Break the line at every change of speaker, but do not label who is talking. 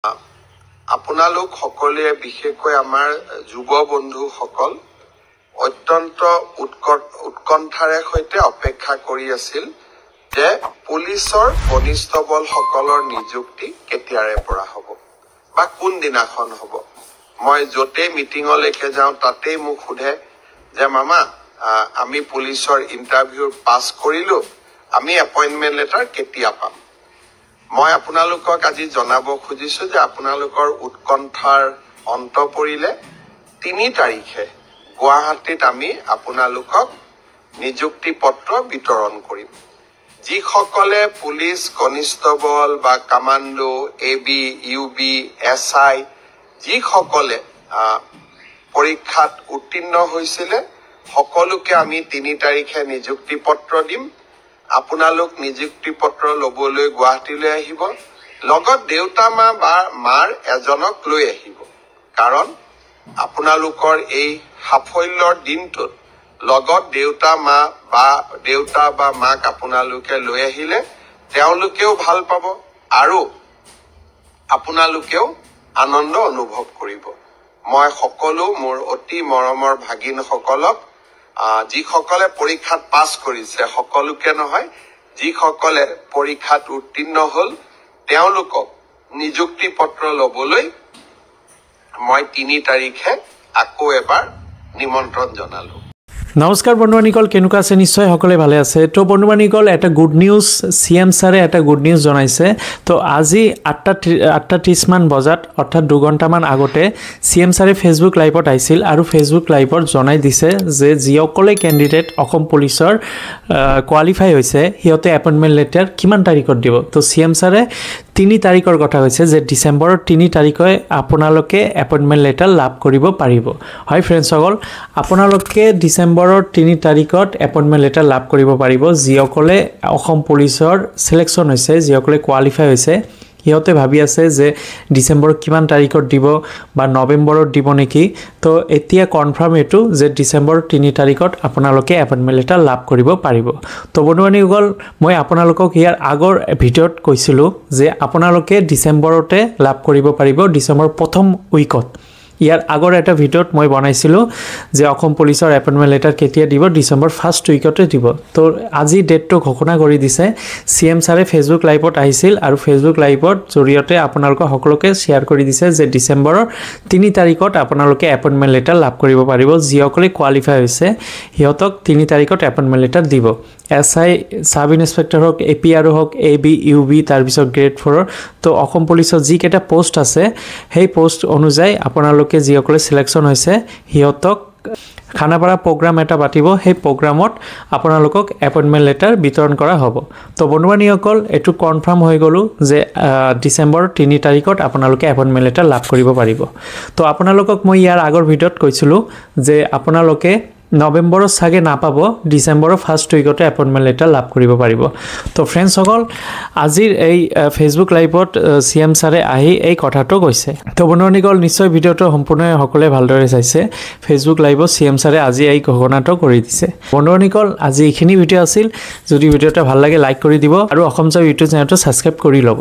আপোনালোক সকলোৱে বিশেষকৈ আমাৰ যুৱ বন্ধুসকল অত্যন্ত উৎকণ্ঠাৰে সৈতে অপেক্ষা কৰি আছিল যে পুলিচৰ কনিষ্টবলসকলৰ নিযুক্তি কেতিয়াৰে পৰা হ'ব বা কোন দিনাখন হ'ব। মই য'তে মিটিঙলৈকে যাওঁ তাতেই মোক সোধে যে মামা আমি পুলিচৰ ইণ্টাৰভিউ পাছ কৰিলোঁ, আমি এপইণ্টমেণ্ট লেটাৰ কেতিয়া পাম। মই আপোনালোকক আজি জনাব খুজিছোঁ যে আপোনালোকৰ উৎকণ্ঠাৰ অন্ত পৰিলে ৩ তাৰিখে গুৱাহাটীত আমি আপোনালোকক নিযুক্তি পত্ৰ বিতৰণ কৰিম। যিসকলে পুলিচ কনিষ্টবল বা কামাণ্ডো AB UB SI যিসকলে পৰীক্ষাত উত্তীৰ্ণ হৈছিলে সকলোকে আমি ৩ তাৰিখে নিযুক্তি পত্ৰ দিম। আপোনালোক নিযুক্তি পত্ৰ ল'বলৈ গুৱাহাটীলৈ আহিব, লগত দেউতা মা বা মাৰ এজনক লৈ আহিব। কাৰণ আপোনালোকৰ এই সাফল্যৰ দিনটোত লগত দেউতা বা মাক আপোনালোকে লৈ আহিলে তেওঁলোকেও ভাল পাব আৰু আপোনালোকেও আনন্দ অনুভৱ কৰিব। মই সকলো মোৰ অতি মৰমৰ ভাগিনসকলক যিসকলে পৰীক্ষাত পাছ কৰিছে সকলোকে নহয়, যিসকলে পৰীক্ষাত উত্তীৰ্ণ হ'ল তেওঁলোকক নিযুক্তি পত্ৰ ল'বলৈ মই ৩ তাৰিখে আকৌ এবাৰ নিমন্ত্ৰণ জনালোঁ।
নমস্কাৰ বন্ধুবানীকল, কেনেকুৱা আছে? নিশ্চয় সকলোৱে ভালে আছে। তো বন্ধুবানীকল, এটা গুড নিউজ CM ছাৰে এটা গুড নিউজ জনাইছে। তো আজি ৮:৩০ মান বজাত অৰ্থাৎ ২ ঘণ্টামান আগতে CM ছাৰে ফেচবুক লাইভত আহিছিল আৰু ফেচবুক লাইভত জনাই দিছে যে যিসকলে কেণ্ডিডেট অসম পুলিচৰ কোৱালিফাই হৈছে সিহঁতে এপইণ্টমেণ্ট লেটাৰ কিমান তাৰিখত দিব। তো CM ছাৰে ৩ তাৰিখৰ কথা কৈছে যে ডিচেম্বৰৰ ৩ তাৰিখে আপোনালোকে এপইণ্টমেণ্ট লেটাৰ লাভ কৰিব পাৰিব। হয় ফ্ৰেণ্ডসকল, আপোনালোকে ডিচেম্বৰৰ ৩ তাৰিখত এপইণ্টমেণ্ট লেটাৰ লাভ কৰিব পাৰিব যিসকলে অসম পুলিচৰ চিলেকশ্যন হৈছে, যিসকলে কোৱালিফাই হৈছে। সিহঁতে ভাবি আছে যে ডিচেম্বৰৰ কিমান তাৰিখত দিব বা নৱেম্বৰত দিব নেকি। তো এতিয়া কনফাৰ্ম এইটো যে ডিচেম্বৰৰ ৩ তাৰিখত আপোনালোকে এপইণ্টমেণ্ট লেটাৰ লাভ কৰিব পাৰিব। তো বন্ধুবান্ধৱীসকল, মই আপোনালোকক ইয়াৰ আগৰ ভিডিঅ'ত কৈছিলোঁ যে আপোনালোকে ডিচেম্বৰতে লাভ কৰিব পাৰিব, ডিচেম্বৰৰ প্ৰথম উইকত। ইয়াৰ আগৰ এটা ভিডিঅ'ত মই বনাইছিলোঁ যে অসম পুলিচৰ এপইণ্টমেণ্ট লেটাৰ কেতিয়া দিব, ডিচেম্বৰ ফাৰ্ষ্ট উইকতে দিব। তো আজি ডেটটো ঘোষণা কৰি দিছে। CM ছাৰে ফেচবুক লাইভত আহিছিল আৰু ফেচবুক লাইভৰ জৰিয়তে আপোনালোকক সকলোকে শ্বেয়াৰ কৰি দিছে যে ডিচেম্বৰৰ ৩ তাৰিখত আপোনালোকে এপইণ্টমেণ্ট লেটাৰ লাভ কৰিব পাৰিব। যিসকলে কোৱালিফাই হৈছে সিহঁতক ৩ তাৰিখত এপইণ্টমেণ্ট লেটাৰ দিব। SI চাব ইনস্পেক্টৰ হওক, APR হওক, AB UB তাৰপিছত গ্ৰেড 4। তো অসম পুলিচৰ যিকেইটা পোষ্ট আছে সেই পোষ্ট অনুযায়ী আপোনালোকে যিসকলে চিলেকশ্যন হৈছে সিহঁতক খানাপাৰা প্ৰগ্ৰাম এটা পাতিব, সেই প্ৰগ্ৰামত আপোনালোকক এপইণ্টমেণ্ট লেটাৰ বিতৰণ কৰা হ'ব। তো বন্ধুবান্ধৱীসকল, এইটো কনফাৰ্ম হৈ গ'লোঁ যে ডিচেম্বৰৰ ৩ তাৰিখত আপোনালোকে এপইণ্টমেণ্ট লেটাৰ লাভ কৰিব পাৰিব। তো আপোনালোকক মই ইয়াৰ আগৰ ভিডিঅ'ত কৈছিলোঁ যে আপোনালোকে নৱেম্বৰত চাগে নাপাব, ডিচেম্বৰৰ ফাৰ্ষ্ট উইকতে এপইণ্টমেণ্ট লেটাৰ লাভ কৰিব পাৰিব। তো ফ্ৰেণ্ডসকল, আজিৰ এই ফেচবুক লাইভত CM ছাৰে আহি এই কথাটো কৈছে। তো বন্ধুবান্ধৱীসকল, নিশ্চয় ভিডিঅ'টো সম্পূৰ্ণ সকলোৱে ভালদৰে চাইছে। ফেচবুক লাইভত CM ছাৰে আজি এই ঘোষণাটো কৰি দিছে। বন্ধুবান্ধৱীসকল, আজি এইখিনি ভিডিঅ' আছিল। যদি ভিডিঅ'টো ভাল লাগে লাইক কৰি দিব আৰু অসম জব ইউটিউব চেনেলটো ছাবস্ক্ৰাইব কৰি ল'ব।